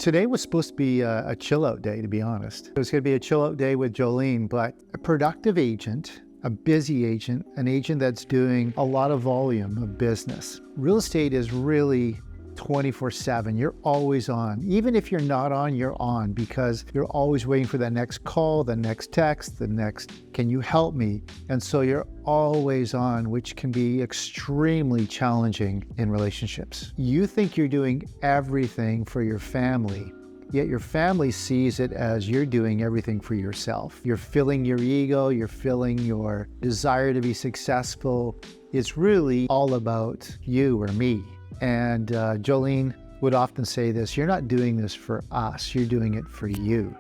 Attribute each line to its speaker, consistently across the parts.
Speaker 1: Today was supposed to be a chill out day, to be honest. It was going to be a chill out day with Jolene, but a productive agent, a busy agent, an agent that's doing a lot of volume of business. Real estate is really 24/7. You're always on. Even if you're not on, you're on because you're always waiting for that next call, the next text, the next, can you help me? And so you're always on, which can be extremely challenging in relationships. You think you're doing everything for your family, yet your family sees it as you're doing everything for yourself. You're filling your ego, you're filling your desire to be successful. It's really all about you or me. And Jolene would often say this, you're not doing this for us, you're doing it for you.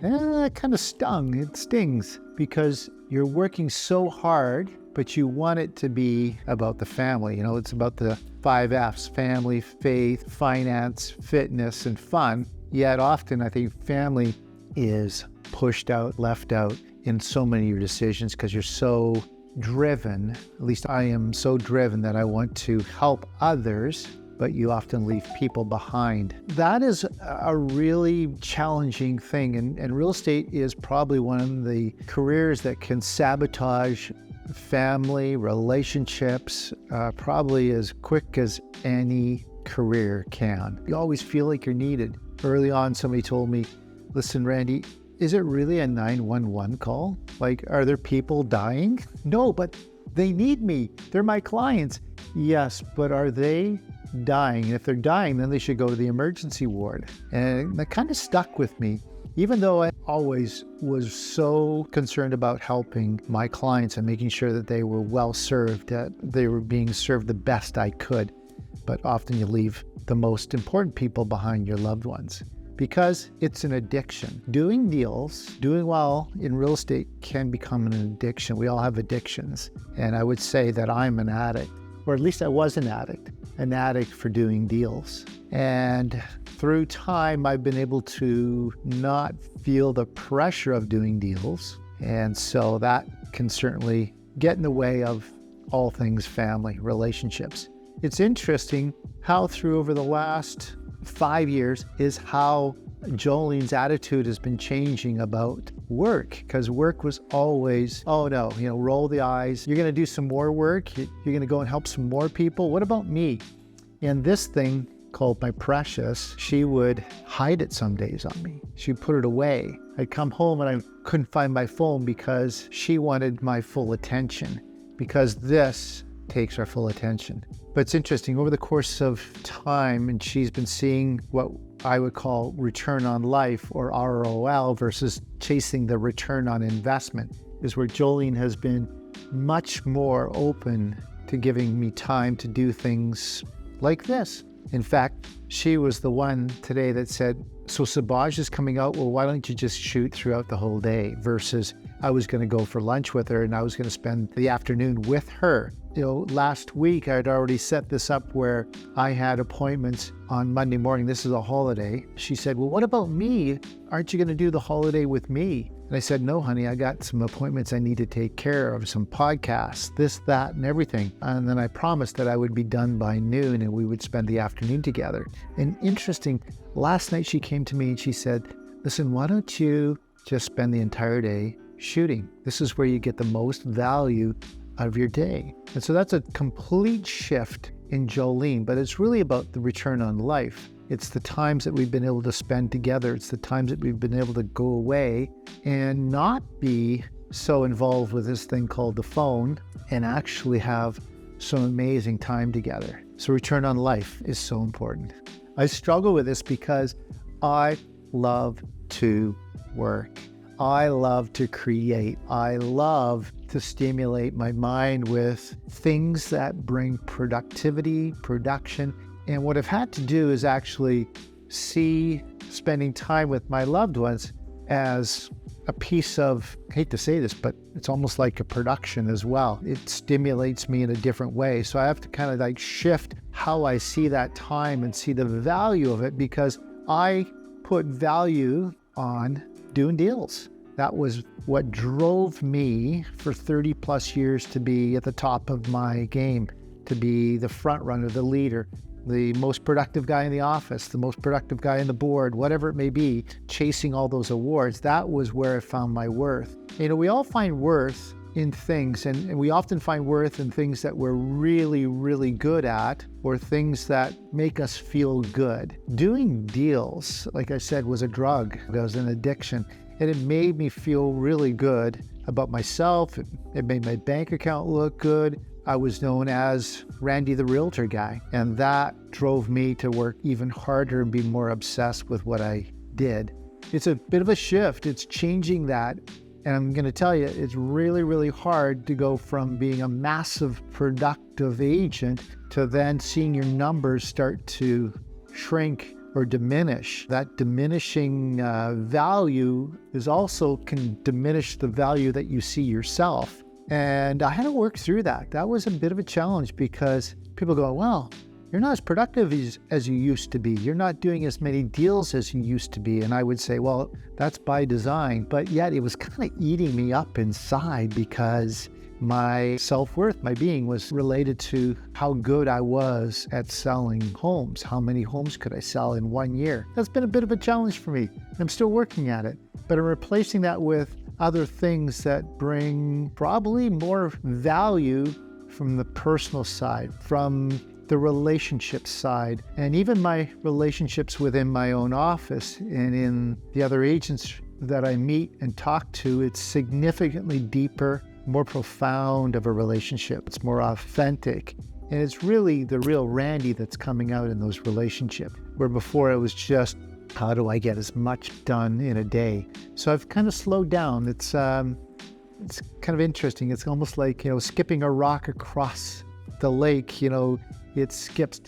Speaker 1: And that kind of stung, it stings, because you're working so hard, but you want it to be about the family. You know, it's about the 5 F's, family, faith, finance, fitness, and fun. Yet often I think family is pushed out, left out in so many of your decisions because you're so driven. At least I am so driven that I want to help others, but you often leave people behind. That is a really challenging thing, and real estate is probably one of the careers that can sabotage family, relationships, probably as quick as any career can. You always feel like you're needed. Early on, somebody told me, listen, Randy, is it really a 911 call? Like, are there people dying? No, but they need me. They're my clients. Yes, but are they dying? And if they're dying, then they should go to the emergency ward. And that kind of stuck with me. Even though I always was so concerned about helping my clients and making sure that they were well served, that they were being served the best I could. But often you leave the most important people behind, your loved ones, because it's an addiction. Doing deals, doing well in real estate can become an addiction. We all have addictions. And I would say that I'm an addict, or at least I was an addict for doing deals. And through time, I've been able to not feel the pressure of doing deals. And so that can certainly get in the way of all things family, relationships. It's interesting how through over the last 5 years is how Jolene's attitude has been changing about work, because work was always, oh no, roll the eyes. You're going to do some more work. You're going to go and help some more people. What about me? And this thing called my precious, she would hide it some days on me. She'd put it away. I'd come home and I couldn't find my phone because she wanted my full attention, because this takes our full attention. But it's interesting, over the course of time, and she's been seeing what I would call return on life, or ROL, versus chasing the return on investment, is where Jolene has been much more open to giving me time to do things like this. In fact, she was the one today that said, so Sabaj is coming out, well, why don't you just shoot throughout the whole day? Versus I was going to go for lunch with her and I was going to spend the afternoon with her. Last week I'd already set this up where I had appointments on Monday morning. This is a holiday. She said, well, what about me? Aren't you going to do the holiday with me? And I said, no, honey, I got some appointments I need to take care of, some podcasts, this, that, and everything. And then I promised that I would be done by noon and we would spend the afternoon together. And interesting, last night she came to me and she said, listen, why don't you just spend the entire day shooting? This is where you get the most value out of your day. And so that's a complete shift in Jolene, but it's really about the return on life. It's the times that we've been able to spend together. It's the times that we've been able to go away and not be so involved with this thing called the phone and actually have some amazing time together. So return on life is so important. I struggle with this because I love to work. I love to create. I love to stimulate my mind with things that bring productivity, production. And what I've had to do is actually see spending time with my loved ones as a piece of, I hate to say this, but it's almost like a production as well. It stimulates me in a different way. So I have to kind of shift how I see that time and see the value of it, because I put value on doing deals. That was what drove me for 30 plus years to be at the top of my game, to be the front runner, the leader. the most productive guy in the office, the most productive guy on the board, whatever it may be, chasing all those awards. That was where I found my worth. We all find worth in things, and we often find worth in things that we're really, really good at, or things that make us feel good. Doing deals, like I said, was a drug. It was an addiction, and it made me feel really good about myself. It made my bank account look good. I was known as Randy the Realtor guy, and that drove me to work even harder and be more obsessed with what I did. It's a bit of a shift. It's changing that. And I'm going to tell you, it's really, really hard to go from being a massive productive agent to then seeing your numbers start to shrink or diminish. That diminishing value is also can diminish the value that you see yourself. And I had to work through that. That was a bit of a challenge because people go, well, you're not as productive as you used to be. You're not doing as many deals as you used to be. And I would say, well, that's by design. But yet it was kind of eating me up inside because my self-worth, my being, was related to how good I was at selling homes. How many homes could I sell in 1 year? That's been a bit of a challenge for me. I'm still working at it. But I'm replacing that with other things that bring probably more value from the personal side, from the relationship side, and even my relationships within my own office and in the other agents that I meet and talk to. It's significantly deeper, more profound of a relationship. It's more authentic. And it's really the real Randy that's coming out in those relationships, where before it was just, how do I get as much done in a day? So I've kind of slowed down. It's kind of interesting. It's almost like, skipping a rock across the lake. It skips,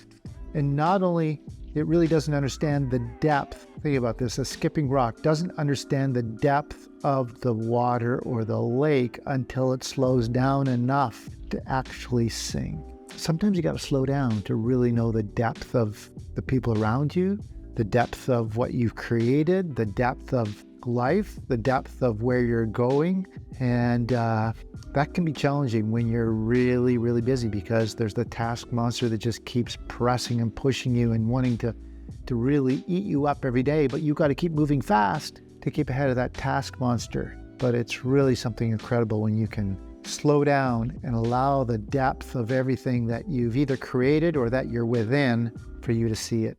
Speaker 1: and not only, it really doesn't understand the depth. Think about this, a skipping rock doesn't understand the depth of the water or the lake until it slows down enough to actually sink. Sometimes you got to slow down to really know the depth of the people around you, the depth of what you've created, the depth of life, the depth of where you're going. And that can be challenging when you're really, really busy, because there's the task monster that just keeps pressing and pushing you and wanting to really eat you up every day. But you got to keep moving fast to keep ahead of that task monster. But it's really something incredible when you can slow down and allow the depth of everything that you've either created or that you're within for you to see it.